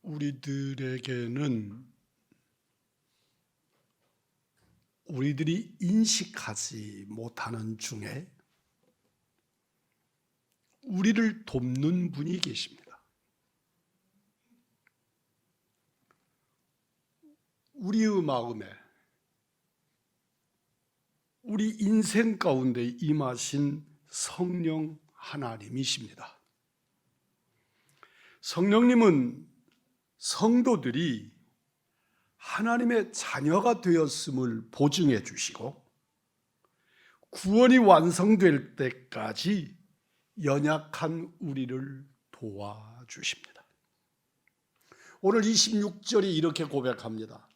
우리들에게는 우리들이 인식하지 못하는 중에 우리를 돕는 분이 계십니다. 우리의 마음에, 우리 인생 가운데 임하신 성령 하나님이십니다. 성령님은 성도들이 하나님의 자녀가 되었음을 보증해 주시고 구원이 완성될 때까지 연약한 우리를 도와주십니다. 오늘 26절이 이렇게 고백합니다.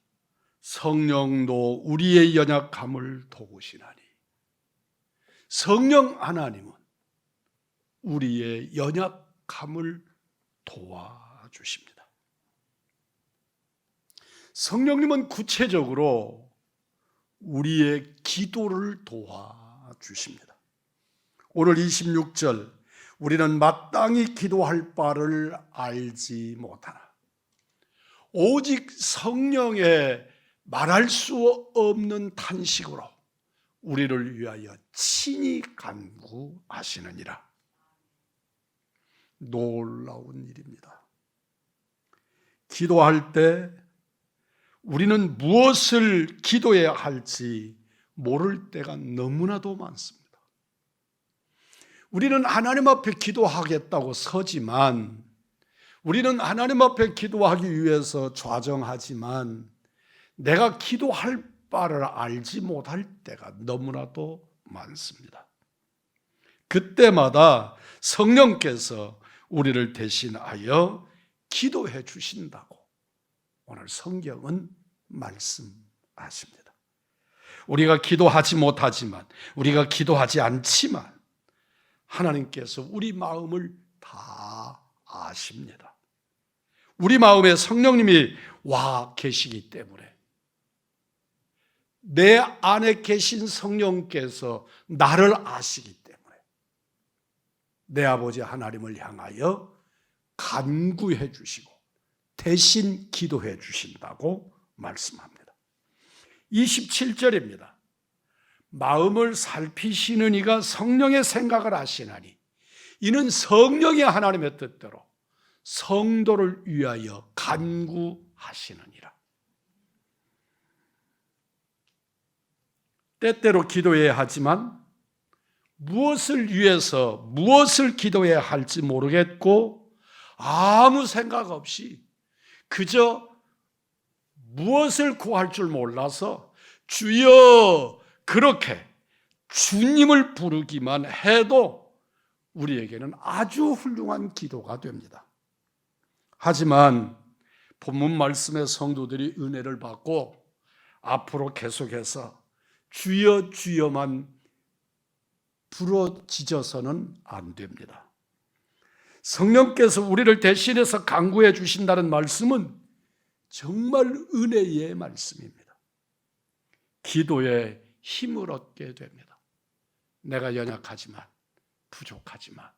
성령도 우리의 연약함을 도우시나니. 성령 하나님은 우리의 연약함을 도와주십니다. 성령님은 구체적으로 우리의 기도를 도와주십니다. 오늘 26절, 우리는 마땅히 기도할 바를 알지 못하나 오직 성령의 말할 수 없는 탄식으로 우리를 위하여 친히 간구하시느니라. 놀라운 일입니다. 기도할 때 우리는 무엇을 기도해야 할지 모를 때가 너무나도 많습니다. 우리는 하나님 앞에 기도하겠다고 서지만, 우리는 하나님 앞에 기도하기 위해서 좌정하지만 내가 기도할 바를 알지 못할 때가 너무나도 많습니다. 그때마다 성령께서 우리를 대신하여 기도해 주신다고 오늘 성경은 말씀하십니다. 우리가 기도하지 못하지만, 우리가 기도하지 않지만 하나님께서 우리 마음을 다 아십니다. 우리 마음에 성령님이 와 계시기 때문에, 내 안에 계신 성령께서 나를 아시기 때문에 내 아버지 하나님을 향하여 간구해 주시고 대신 기도해 주신다고 말씀합니다. 27절입니다. 마음을 살피시는 이가 성령의 생각을 아시나니 이는 성령이 하나님의 뜻대로 성도를 위하여 간구하시느니라. 때때로 기도해야 하지만 무엇을 위해서 무엇을 기도해야 할지 모르겠고 아무 생각 없이 그저 무엇을 구할 줄 몰라서 주여 그렇게 주님을 부르기만 해도 우리에게는 아주 훌륭한 기도가 됩니다. 하지만 본문 말씀의 성도들이 은혜를 받고 앞으로 계속해서 주여 주여만 부러지져서는 안 됩니다. 성령께서 우리를 대신해서 간구해 주신다는 말씀은 정말 은혜의 말씀입니다. 기도에 힘을 얻게 됩니다. 내가 연약하지만, 부족하지만,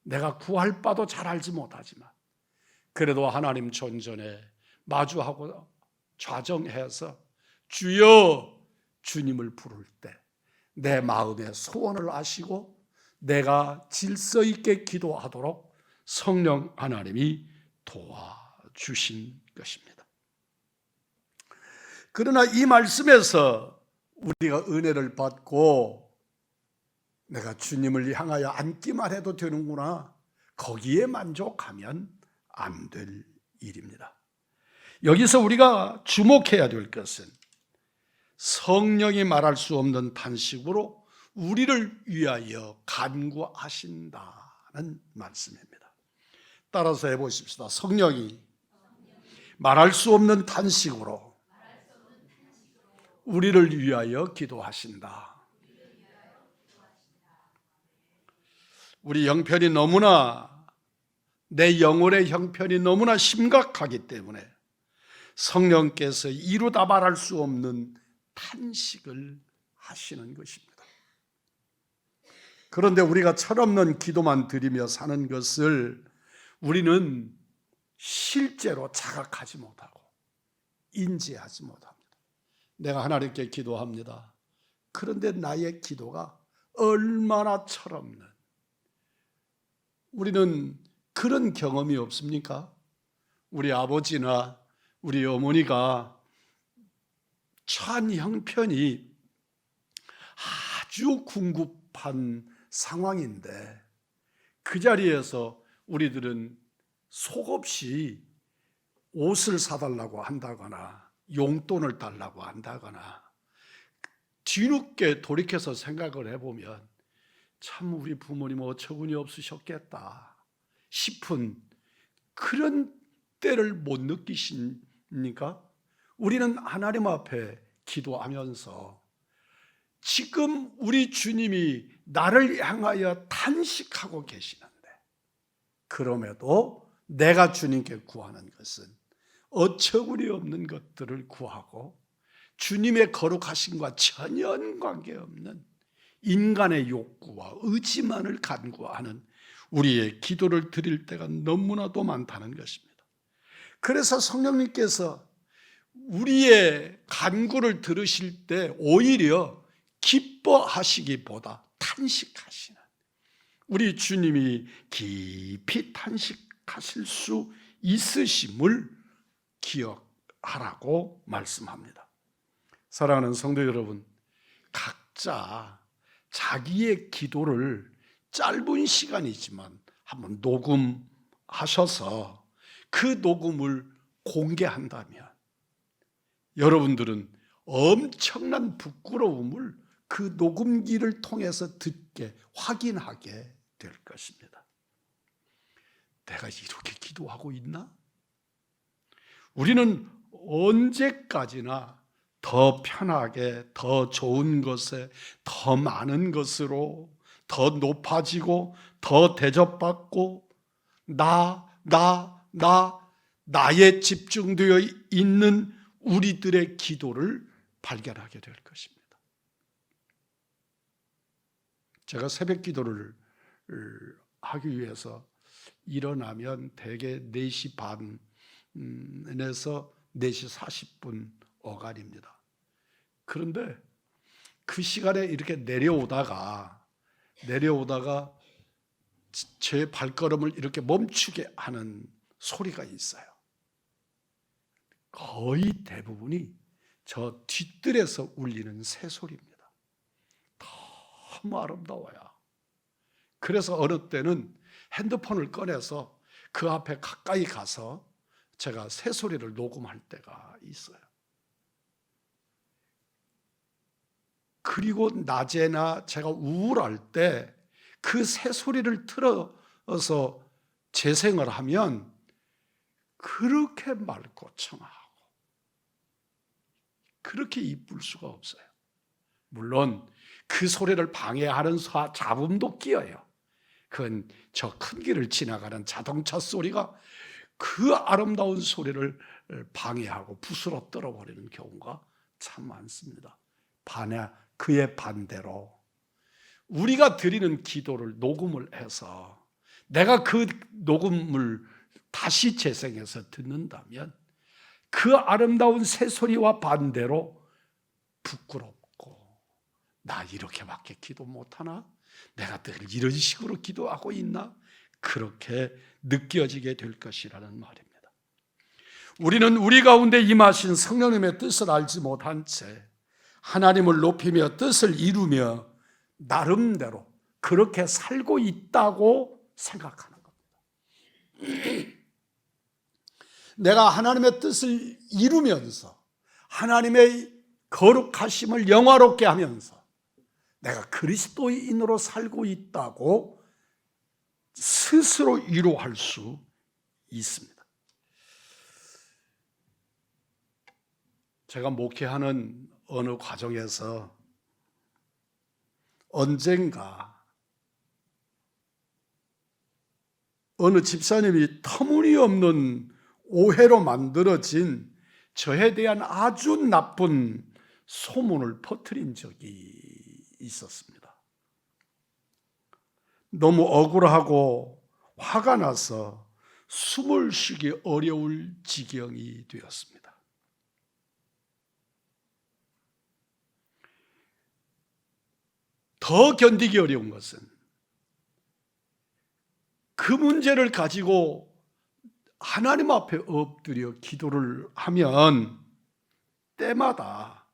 내가 구할 바도 잘 알지 못하지만 그래도 하나님 존전에 마주하고 좌정해서 주여 주님을 부를 때 내 마음의 소원을 아시고 내가 질서 있게 기도하도록 성령 하나님이 도와주신 것입니다. 그러나 이 말씀에서 우리가 은혜를 받고 내가 주님을 향하여 앉기만 해도 되는구나, 거기에 만족하면 안 될 일입니다. 여기서 우리가 주목해야 될 것은 성령이 말할 수 없는 탄식으로 우리를 위하여 간구하신다는 말씀입니다. 따라서 해보십시다. 성령이 말할 수 없는 탄식으로 우리를 위하여 기도하신다. 우리 형편이 너무나, 내 영혼의 형편이 너무나 심각하기 때문에 성령께서 이루다 말할 수 없는 탄식을 하시는 것입니다. 그런데 우리가 철없는 기도만 드리며 사는 것을 우리는 실제로 자각하지 못하고 인지하지 못합니다. 내가 하나님께 기도합니다. 그런데 나의 기도가 얼마나 철없는, 우리는 그런 경험이 없습니까? 우리 아버지나 우리 어머니가 처한 형편이 아주 궁급한 상황인데 그 자리에서 우리들은 속없이 옷을 사달라고 한다거나 용돈을 달라고 한다거나 뒤늦게 돌이켜서 생각을 해보면 참 우리 부모님 어처구니 없으셨겠다 싶은 그런 때를 못 느끼십니까? 우리는 하나님 앞에 기도하면서 지금 우리 주님이 나를 향하여 탄식하고 계시는데 그럼에도 내가 주님께 구하는 것은 어처구니 없는 것들을 구하고 주님의 거룩하심과 전혀 관계없는 인간의 욕구와 의지만을 간구하는 우리의 기도를 드릴 때가 너무나도 많다는 것입니다. 그래서 성령님께서 우리의 간구를 들으실 때 오히려 기뻐하시기보다 탄식하시는, 우리 주님이 깊이 탄식하실 수 있으심을 기억하라고 말씀합니다. 사랑하는 성도 여러분, 각자 자기의 기도를 짧은 시간이지만 한번 녹음하셔서 그 녹음을 공개한다면 여러분들은 엄청난 부끄러움을 그 녹음기를 통해서 듣게, 확인하게 될 것입니다. 내가 이렇게 기도하고 있나? 우리는 언제까지나 더 편하게, 더 좋은 것에, 더 많은 것으로, 더 높아지고, 더 대접받고, 나에 집중되어 있는 우리들의 기도를 발견하게 될 것입니다. 제가 새벽 기도를 하기 위해서 일어나면 대개 4시 반에서 4시 40분 어간입니다. 그런데 그 시간에 이렇게 내려오다가 제 발걸음을 이렇게 멈추게 하는 소리가 있어요. 거의 대부분이 저 뒷뜰에서 울리는 새소리입니다. 너무 아름다워요. 그래서 어느 때는 핸드폰을 꺼내서 그 앞에 가까이 가서 제가 새소리를 녹음할 때가 있어요. 그리고 낮에나 제가 우울할 때 그 새소리를 틀어서 재생을 하면 그렇게 맑고 청아하고 그렇게 이쁠 수가 없어요. 물론 그 소리를 방해하는 잡음도 끼어요. 그건 저 큰 길을 지나가는 자동차 소리가 그 아름다운 소리를 방해하고 부스러 떨어버리는 경우가 참 많습니다. 그의 반대로 우리가 드리는 기도를 녹음을 해서 내가 그 녹음을 다시 재생해서 듣는다면 그 아름다운 새소리와 반대로 부끄럽고, 나 이렇게밖에 기도 못하나? 내가 늘 이런 식으로 기도하고 있나? 그렇게 느껴지게 될 것이라는 말입니다. 우리는 우리 가운데 임하신 성령님의 뜻을 알지 못한 채 하나님을 높이며 뜻을 이루며 나름대로 그렇게 살고 있다고 생각하는 겁니다. 내가 하나님의 뜻을 이루면서 하나님의 거룩하심을 영화롭게 하면서 내가 그리스도인으로 살고 있다고 스스로 위로할 수 있습니다. 제가 목회하는 어느 과정에서 언젠가 어느 집사님이 터무니없는 오해로 만들어진 저에 대한 아주 나쁜 소문을 퍼뜨린 적이 있었습니다. 너무 억울하고 화가 나서 숨을 쉬기 어려울 지경이 되었습니다. 더 견디기 어려운 것은 그 문제를 가지고 하나님 앞에 엎드려 기도를 하면 때마다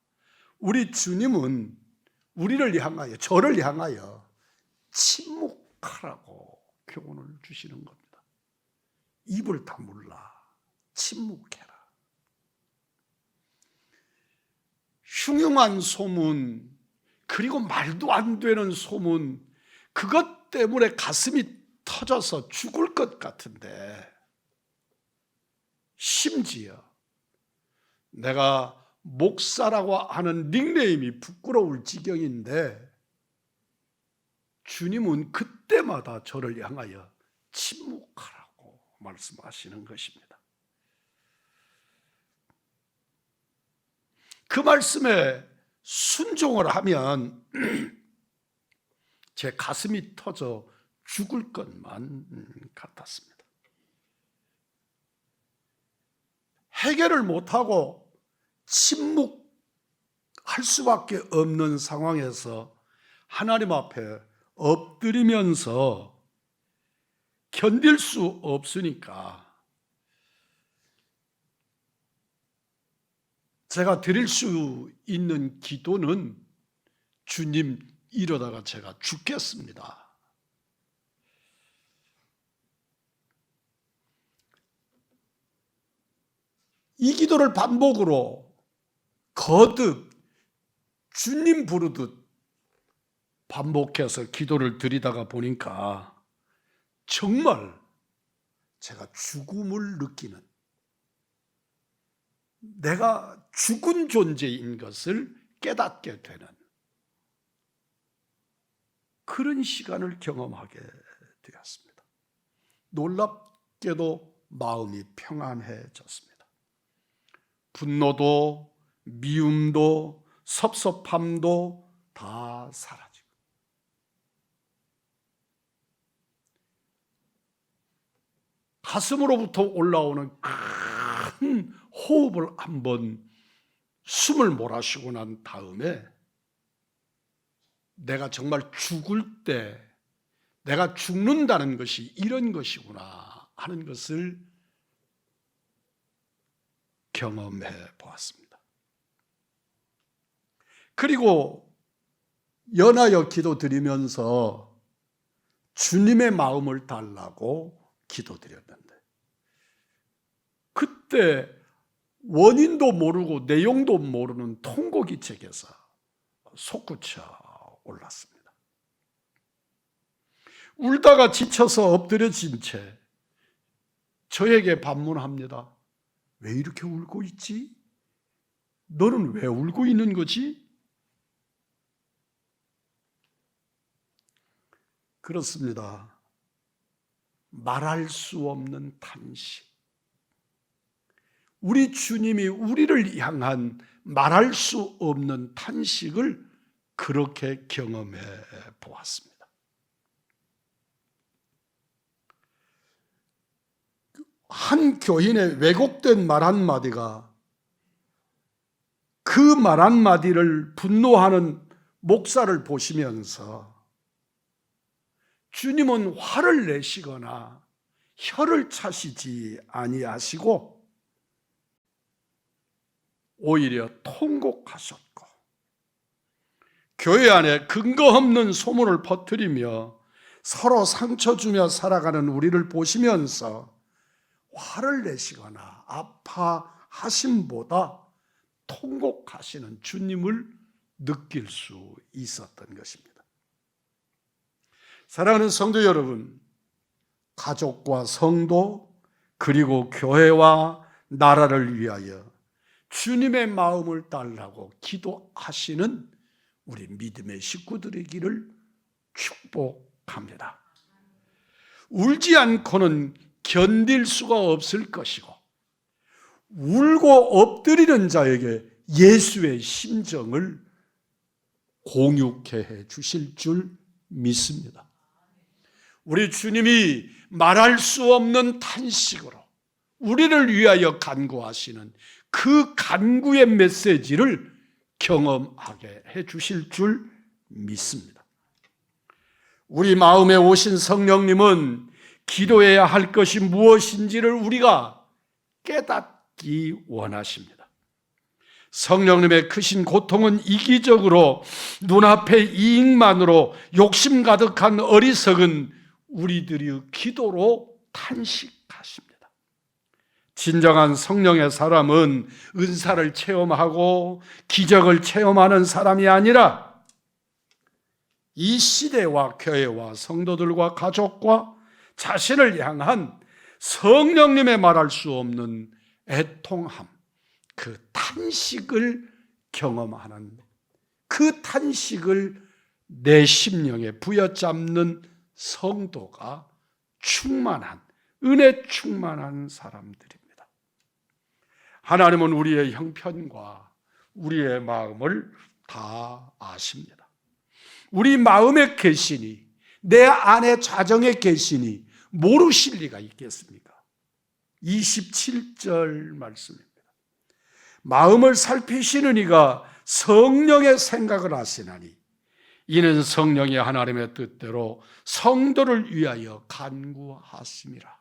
우리 주님은 우리를 향하여, 저를 향하여 침묵하라고 교훈을 주시는 겁니다. 입을 다물라, 침묵해라. 흉흉한 소문, 그리고 말도 안 되는 소문, 그것 때문에 가슴이 터져서 죽을 것 같은데, 심지어 내가 목사라고 하는 닉네임이 부끄러울 지경인데 주님은 그때마다 저를 향하여 침묵하라고 말씀하시는 것입니다. 그 말씀에 순종을 하면 제 가슴이 터져 죽을 것만 같았습니다. 해결을 못하고 침묵할 수밖에 없는 상황에서 하나님 앞에 엎드리면서 견딜 수 없으니까 제가 드릴 수 있는 기도는 주님, 이러다가 제가 죽겠습니다. 이 기도를 반복으로 거듭 주님 부르듯 반복해서 기도를 드리다가 보니까 정말 제가 죽음을 느끼는, 내가 죽은 존재인 것을 깨닫게 되는 그런 시간을 경험하게 되었습니다. 놀랍게도 마음이 평안해졌습니다. 분노도, 미움도, 섭섭함도 다 사라지고 가슴으로부터 올라오는 큰 호흡을 한번 숨을 몰아쉬고 난 다음에 내가 정말 죽을 때 내가 죽는다는 것이 이런 것이구나 하는 것을 경험해 보았습니다. 그리고 연하여 기도드리면서 주님의 마음을 달라고 기도드렸는데 그때 원인도 모르고 내용도 모르는 통곡이 제게서 솟구쳐 올랐습니다. 울다가 지쳐서 엎드려진 채 저에게 반문합니다. 왜 이렇게 울고 있지? 너는 왜 울고 있는 거지? 그렇습니다. 말할 수 없는 탄식. 우리 주님이 우리를 향한 말할 수 없는 탄식을 그렇게 경험해 보았습니다. 한 교인의 왜곡된 말 한마디가 그 말 한마디를 분노하는 목사를 보시면서 주님은 화를 내시거나 혀를 차시지 아니하시고 오히려 통곡하셨고 교회 안에 근거 없는 소문을 퍼뜨리며 서로 상처 주며 살아가는 우리를 보시면서 화를 내시거나 아파하심보다 통곡하시는 주님을 느낄 수 있었던 것입니다. 사랑하는 성도 여러분, 가족과 성도 그리고 교회와 나라를 위하여 주님의 마음을 달라고 기도하시는 우리 믿음의 식구들이기를 축복합니다. 울지 않고는 견딜 수가 없을 것이고 울고 엎드리는 자에게 예수의 심정을 공유케 해 주실 줄 믿습니다. 우리 주님이 말할 수 없는 탄식으로 우리를 위하여 간구하시는 그 간구의 메시지를 경험하게 해 주실 줄 믿습니다. 우리 마음에 오신 성령님은 기도해야 할 것이 무엇인지를 우리가 깨닫기 원하십니다. 성령님의 크신 고통은 이기적으로 눈앞의 이익만으로 욕심 가득한 어리석은 우리들의 기도로 탄식하십니다. 진정한 성령의 사람은 은사를 체험하고 기적을 체험하는 사람이 아니라 이 시대와 교회와 성도들과 가족과 자신을 향한 성령님의 말할 수 없는 애통함, 그 탄식을 경험하는, 그 탄식을 내 심령에 부여잡는 성도가 충만한, 은혜 충만한 사람들입니다. 하나님은 우리의 형편과 우리의 마음을 다 아십니다. 우리 마음에 계시니, 내 안에 좌정에 계시니 모르실 리가 있겠습니까? 27절 말씀입니다. 마음을 살피시는 이가 성령의 생각을 아시나니 이는 성령이 하나님의 뜻대로 성도를 위하여 간구하심이라.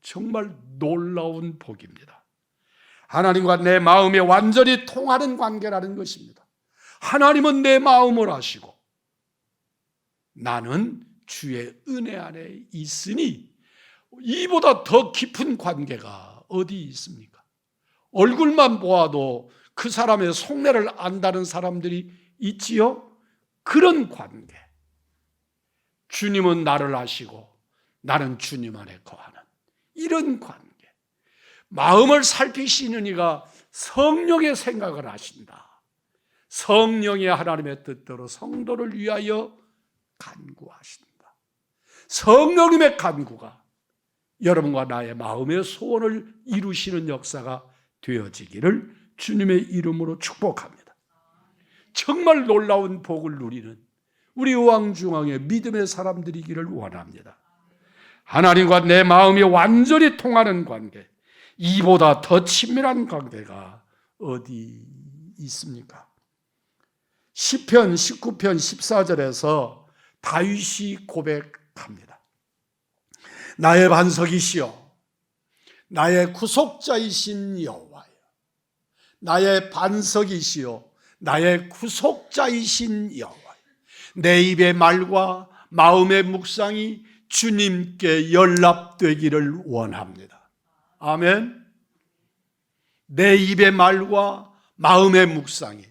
정말 놀라운 복입니다. 하나님과 내 마음이 완전히 통하는 관계라는 것입니다. 하나님은 내 마음을 아시고 나는 주의 은혜 안에 있으니 이보다 더 깊은 관계가 어디 있습니까? 얼굴만 보아도 그 사람의 속내를 안다는 사람들이 있지요? 그런 관계. 주님은 나를 아시고 나는 주님 안에 거하는 이런 관계. 마음을 살피시는 이가 성령의 생각을 하신다. 성령이 하나님의 뜻대로 성도를 위하여 간구하신다. 성령님의 간구가 여러분과 나의 마음의 소원을 이루시는 역사가 되어지기를 주님의 이름으로 축복합니다. 정말 놀라운 복을 누리는 우리 의왕중앙의 믿음의 사람들이기를 원합니다. 하나님과 내 마음이 완전히 통하는 관계, 이보다 더 친밀한 관계가 어디 있습니까? 시편 19편 14절에서 다윗이 고백합니다. 나의 반석이시여, 나의 구속자이신 여호와여, 나의 반석이시여, 나의 구속자이신 여호와여, 내 입의 말과 마음의 묵상이 주님께 연락되기를 원합니다. 아멘. 내 입의 말과 마음의 묵상이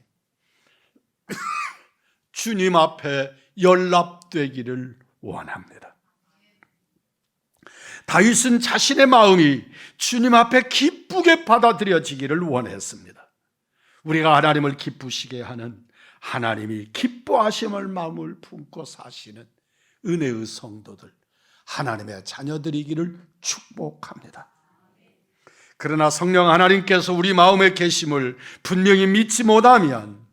주님 앞에 연락되기를 원합니다. 다윗은 자신의 마음이 주님 앞에 기쁘게 받아들여지기를 원했습니다. 우리가 하나님을 기쁘시게 하는, 하나님이 기뻐하심을 마음을 품고 사시는 은혜의 성도들, 하나님의 자녀들이기를 축복합니다. 그러나 성령 하나님께서 우리 마음에 계심을 분명히 믿지 못하면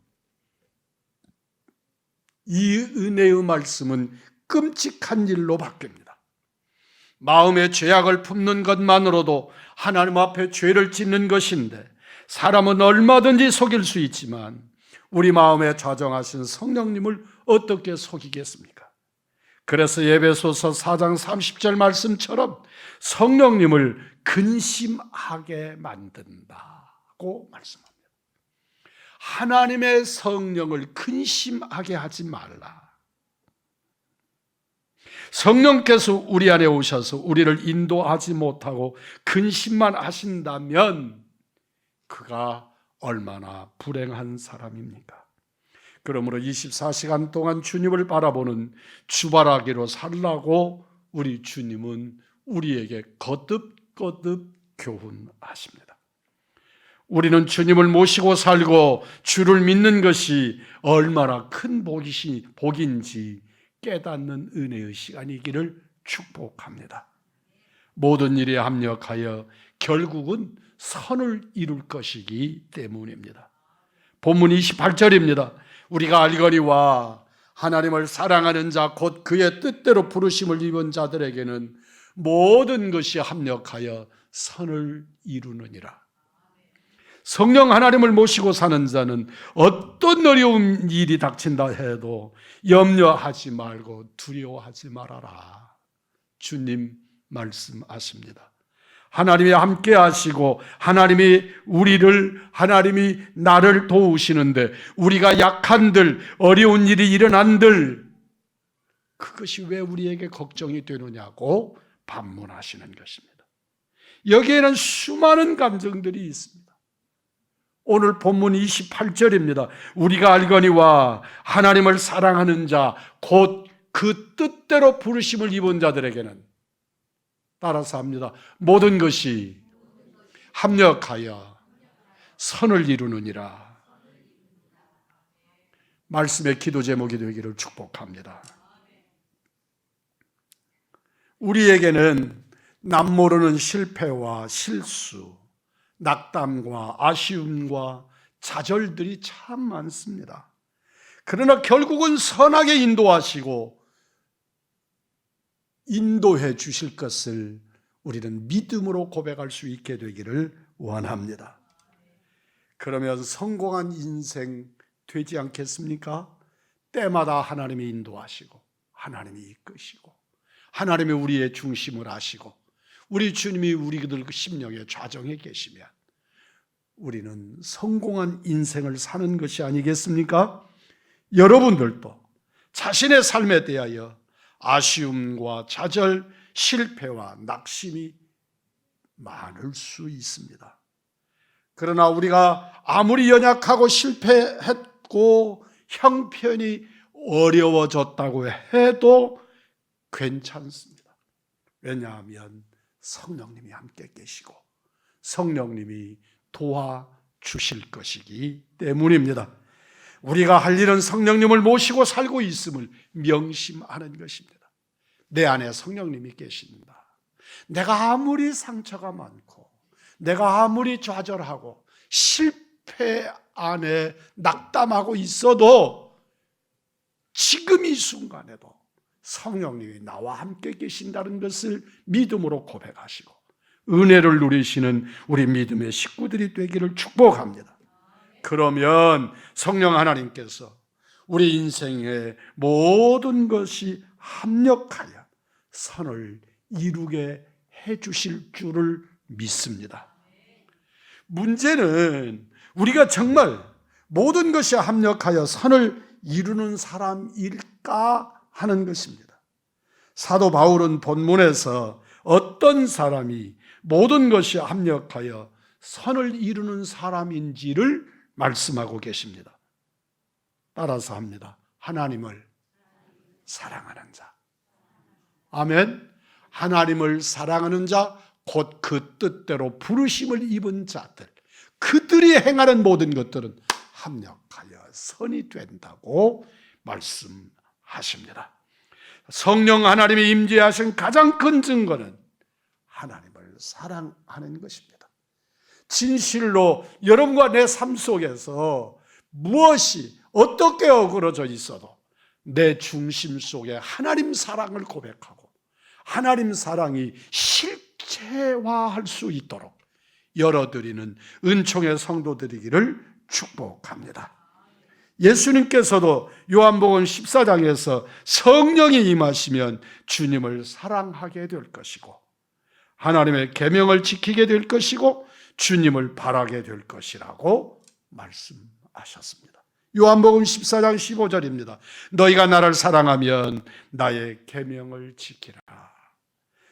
이 은혜의 말씀은 끔찍한 일로 바뀝니다. 마음에 죄악을 품는 것만으로도 하나님 앞에 죄를 짓는 것인데, 사람은 얼마든지 속일 수 있지만 우리 마음에 좌정하신 성령님을 어떻게 속이겠습니까? 그래서 에베소서 4장 30절 말씀처럼 성령님을 근심하게 만든다고 말씀합니다. 하나님의 성령을 근심하게 하지 말라. 성령께서 우리 안에 오셔서 우리를 인도하지 못하고 근심만 하신다면 그가 얼마나 불행한 사람입니까? 그러므로 24시간 동안 주님을 바라보는 주바라기로 살라고 우리 주님은 우리에게 거듭거듭 교훈하십니다. 우리는 주님을 모시고 살고 주를 믿는 것이 얼마나 큰 복인지 깨닫는 은혜의 시간이기를 축복합니다. 모든 일에 합력하여 결국은 선을 이룰 것이기 때문입니다. 본문 28절입니다. 우리가 알거니와 하나님을 사랑하는 자, 곧 그의 뜻대로 부르심을 입은 자들에게는 모든 것이 합력하여 선을 이루느니라. 성령 하나님을 모시고 사는 자는 어떤 어려운 일이 닥친다 해도 염려하지 말고 두려워하지 말아라. 주님 말씀하십니다. 하나님이 함께 하시고 하나님이 나를 도우시는데 우리가 약한들, 어려운 일이 일어난들 그것이 왜 우리에게 걱정이 되느냐고 반문하시는 것입니다. 여기에는 수많은 감정들이 있습니다. 오늘 본문 28절입니다. 우리가 알거니와 하나님을 사랑하는 자, 곧 그 뜻대로 부르심을 입은 자들에게는, 따라서 합니다, 모든 것이 합력하여 선을 이루느니라. 말씀의 기도 제목이 되기를 축복합니다. 우리에게는 남모르는 실패와 실수, 낙담과 아쉬움과 좌절들이 참 많습니다. 그러나 결국은 선하게 인도해 주실 것을 우리는 믿음으로 고백할 수 있게 되기를 원합니다. 그러면 성공한 인생 되지 않겠습니까? 때마다 하나님이 인도하시고 하나님이 이끄시고 하나님이 우리의 중심을 하시고 우리 주님이 우리들 심령의 좌정에 계시면 우리는 성공한 인생을 사는 것이 아니겠습니까? 여러분들도 자신의 삶에 대하여 아쉬움과 좌절, 실패와 낙심이 많을 수 있습니다. 그러나 우리가 아무리 연약하고 실패했고 형편이 어려워졌다고 해도 괜찮습니다. 왜냐하면 성령님이 함께 계시고 성령님이 도와주실 것이기 때문입니다. 우리가 할 일은 성령님을 모시고 살고 있음을 명심하는 것입니다. 내 안에 성령님이 계십니다. 내가 아무리 상처가 많고 내가 아무리 좌절하고 실패 안에 낙담하고 있어도 지금 이 순간에도 성령님이 나와 함께 계신다는 것을 믿음으로 고백하시고 은혜를 누리시는 우리 믿음의 식구들이 되기를 축복합니다. 그러면 성령 하나님께서 우리 인생의 모든 것이 합력하여 선을 이루게 해주실 줄을 믿습니다. 문제는 우리가 정말 모든 것이 합력하여 선을 이루는 사람일까 하는 것입니다. 사도 바울은 본문에서 어떤 사람이 모든 것이 합력하여 선을 이루는 사람인지를 말씀하고 계십니다. 따라서 합니다. 하나님을 사랑하는 자. 아멘. 하나님을 사랑하는 자, 곧 그 뜻대로 부르심을 입은 자들, 그들이 행하는 모든 것들은 합력하여 선이 된다고 말씀하십니다. 성령 하나님이 임재하신 가장 큰 증거는 하나님을 사랑하는 것입니다. 진실로 여러분과 내 삶 속에서 무엇이 어떻게 어그러져 있어도 내 중심 속에 하나님 사랑을 고백하고 하나님 사랑이 실체화할 수 있도록 열어드리는 은총의 성도들이기를 축복합니다. 예수님께서도 요한복음 14장에서 성령이 임하시면 주님을 사랑하게 될 것이고 하나님의 계명을 지키게 될 것이고 주님을 바라게 될 것이라고 말씀하셨습니다. 요한복음 14장 15절입니다. 너희가 나를 사랑하면 나의 계명을 지키라.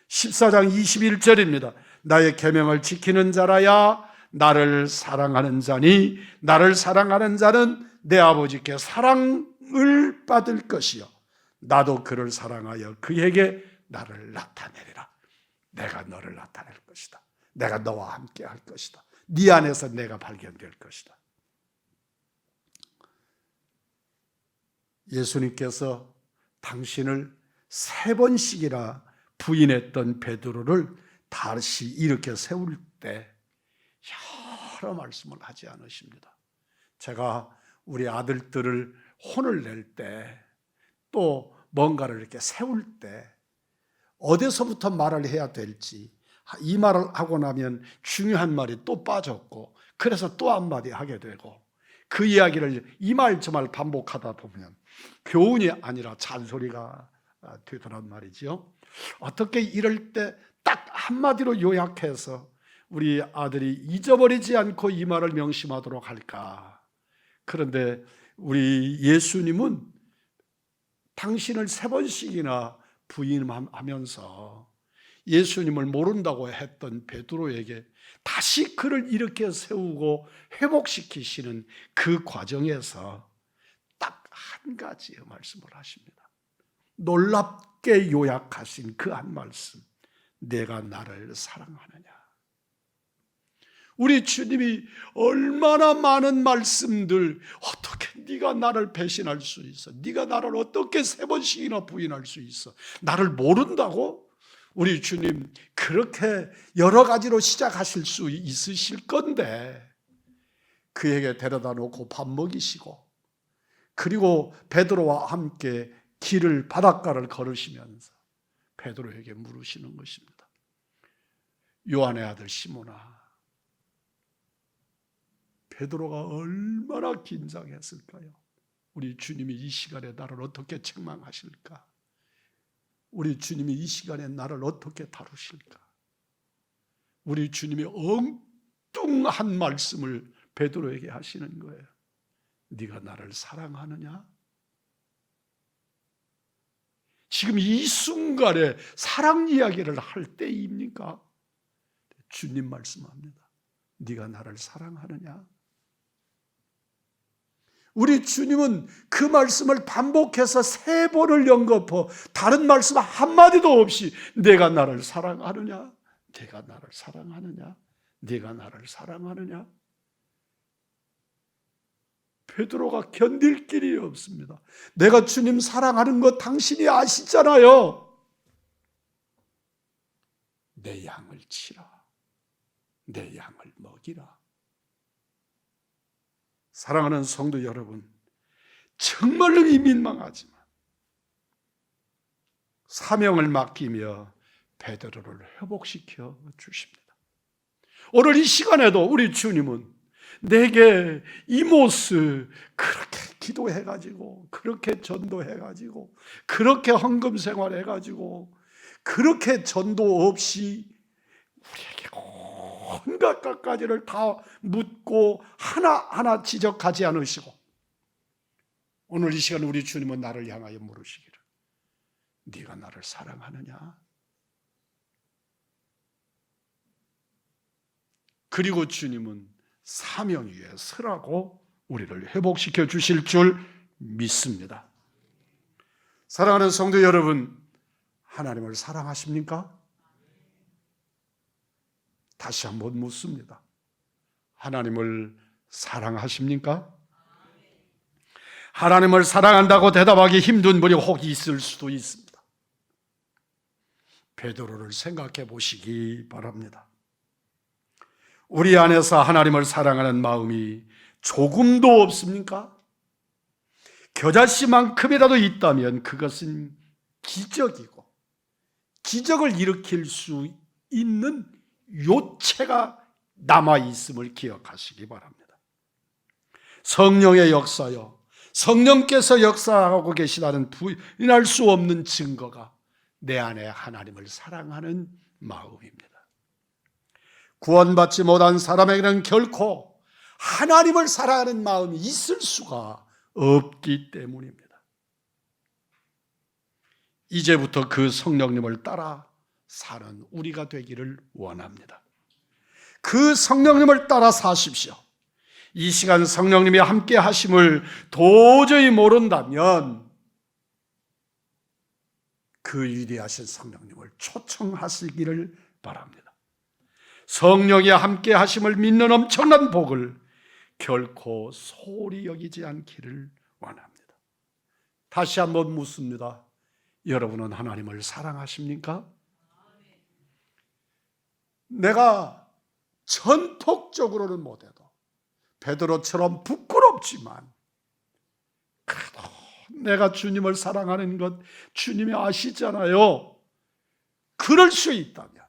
14장 21절입니다. 나의 계명을 지키는 자라야 나를 사랑하는 자니 나를 사랑하는 자는 내 아버지께 사랑을 받을 것이요 나도 그를 사랑하여 그에게 나를 나타내리라. 내가 너를 나타낼 것이다. 내가 너와 함께 할 것이다. 네 안에서 내가 발견될 것이다. 예수님께서 당신을 3번씩이나 부인했던 베드로를 다시 일으켜 세울 때 여러 말씀을 하지 않으십니다. 제가 우리 아들들을 혼을 낼 때 또 뭔가를 이렇게 세울 때 어디서부터 말을 해야 될지, 이 말을 하고 나면 중요한 말이 또 빠졌고, 그래서 또 한마디 하게 되고, 그 이야기를 이 말 저 말 반복하다 보면 교훈이 아니라 잔소리가 되더란 말이지요. 어떻게 이럴 때 딱 한마디로 요약해서 우리 아들이 잊어버리지 않고 이 말을 명심하도록 할까? 그런데 우리 예수님은 당신을 3번씩이나 부인하면서 예수님을 모른다고 했던 베드로에게 다시 그를 일으켜 세우고 회복시키시는 그 과정에서 딱 한 가지의 말씀을 하십니다. 놀랍게 요약하신 그 한 말씀, 내가 나를 사랑하느냐. 우리 주님이 얼마나 많은 말씀들, 어떻게 네가 나를 배신할 수 있어? 네가 나를 어떻게 3번씩이나 부인할 수 있어? 나를 모른다고? 우리 주님 그렇게 여러 가지로 시작하실 수 있으실 건데, 그에게 데려다 놓고 밥 먹이시고, 그리고 베드로와 함께 길을, 바닷가를 걸으시면서 베드로에게 물으시는 것입니다. 요한의 아들 시몬아, 베드로가 얼마나 긴장했을까요? 우리 주님이 이 시간에 나를 어떻게 책망하실까? 우리 주님이 이 시간에 나를 어떻게 다루실까? 우리 주님이 엉뚱한 말씀을 베드로에게 하시는 거예요. 네가 나를 사랑하느냐? 지금 이 순간에 사랑 이야기를 할 때입니까? 주님 말씀합니다. 네가 나를 사랑하느냐? 우리 주님은 그 말씀을 반복해서 3번을 연거푸 다른 말씀 한마디도 없이 내가 나를 사랑하느냐? 내가 나를 사랑하느냐? 네가 나를 사랑하느냐? 베드로가 견딜 길이 없습니다. 내가 주님 사랑하는 거 당신이 아시잖아요. 내 양을 치라. 내 양을 먹이라. 사랑하는 성도 여러분, 정말로 민망하지만 사명을 맡기며 베드로를 회복시켜 주십니다. 오늘 이 시간에도 우리 주님은 내게 이 모습 그렇게 기도해가지고, 그렇게 전도해가지고, 그렇게 헌금 생활해가지고, 그렇게 전도 없이 우리에게 온갖 것까지를 다 묻고 하나하나 지적하지 않으시고, 오늘 이 시간 우리 주님은 나를 향하여 물으시기를 네가 나를 사랑하느냐? 그리고 주님은 사명 위에 서라고 우리를 회복시켜 주실 줄 믿습니다. 사랑하는 성도 여러분, 하나님을 사랑하십니까? 다시 한번 묻습니다. 하나님을 사랑하십니까? 하나님을 사랑한다고 대답하기 힘든 분이 혹 있을 수도 있습니다. 베드로를 생각해 보시기 바랍니다. 우리 안에서 하나님을 사랑하는 마음이 조금도 없습니까? 겨자씨만큼이라도 있다면 그것은 기적이고, 기적을 일으킬 수 있는 요체가 남아있음을 기억하시기 바랍니다. 성령의 역사요, 성령께서 역사하고 계시다는 부인할 수 없는 증거가 내 안에 하나님을 사랑하는 마음입니다. 구원받지 못한 사람에게는 결코 하나님을 사랑하는 마음이 있을 수가 없기 때문입니다. 이제부터 그 성령님을 따라 사는 우리가 되기를 원합니다. 그 성령님을 따라 사십시오. 이 시간 성령님이 함께 하심을 도저히 모른다면 그 위대하신 성령님을 초청하시기를 바랍니다. 성령이 함께 하심을 믿는 엄청난 복을 결코 소홀히 여기지 않기를 원합니다. 다시 한번 묻습니다. 여러분은 하나님을 사랑하십니까? 내가 전폭적으로는 못해도 베드로처럼 부끄럽지만 그래도 내가 주님을 사랑하는 것 주님이 아시잖아요. 그럴 수 있다면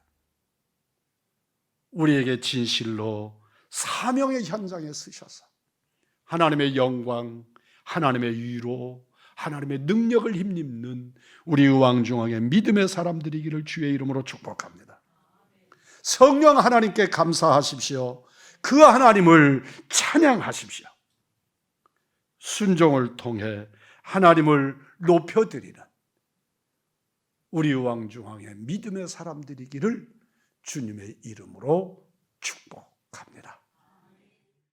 우리에게 진실로 사명의 현장에 서셔서 하나님의 영광, 하나님의 위로, 하나님의 능력을 힘입는 우리 의왕중앙의 믿음의 사람들이기를 주의 이름으로 축복합니다. 성령 하나님께 감사하십시오. 그 하나님을 찬양하십시오. 순종을 통해 하나님을 높여드리는 우리 의왕중앙의 믿음의 사람들이기를 주님의 이름으로 축복.